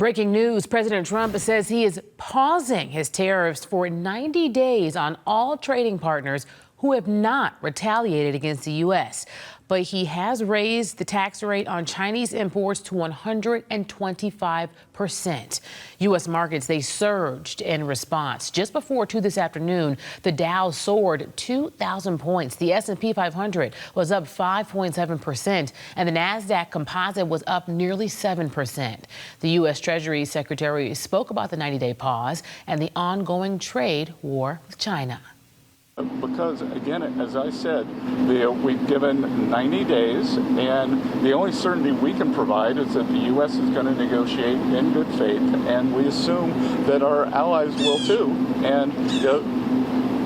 Breaking news, President Trump says he is pausing his tariffs for 90 days on all trading partners who have not retaliated against the U.S. But he has raised the tax rate on Chinese imports to 125%. U.S. markets, they surged in response. Just before 2 this afternoon, the Dow soared 2,000 points. The S&P 500 was up 5.7%, and the NASDAQ composite was up nearly 7%. The U.S. Treasury Secretary spoke about the 90-day pause and the ongoing trade war with China. Because, again, as I said, we've given 90 days, and the only certainty we can provide is that the U.S. is going to negotiate in good faith, and we assume that our allies will too. And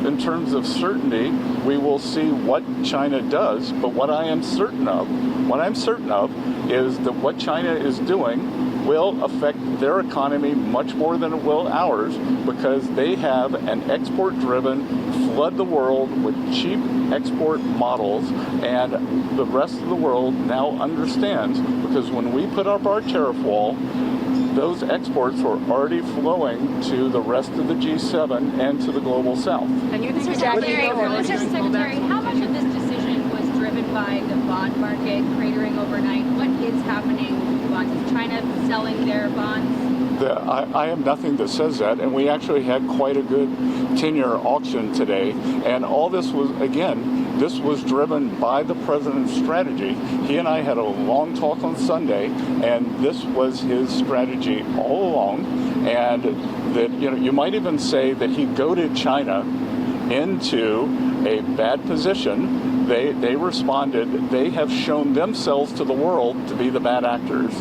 in terms of certainty, we will see what China does. But what I am certain of is that what China is doing will affect their economy much more than it will ours, because they have an export-driven, flood the world with cheap export models, and the rest of the world now understands, because when we put up our tariff wall, those exports were already flowing to the rest of the G7 and to the global south. And Mr. Secretary, how much of this decision was driven by the bond market cratering overnight? What is happening with bonds? Is China selling their bonds? I have nothing that says that, and we actually had quite a good 10-year auction today, and all this was, again, this was driven by the president's strategy. He and I had a long talk on Sunday, and this was his strategy all along, and that, you might even say that he goaded China into a bad position. They responded. They have shown themselves to the world to be the bad actors.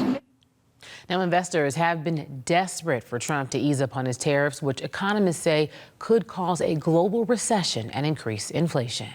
Now, investors have been desperate for Trump to ease up on his tariffs, which economists say could cause a global recession and increase inflation.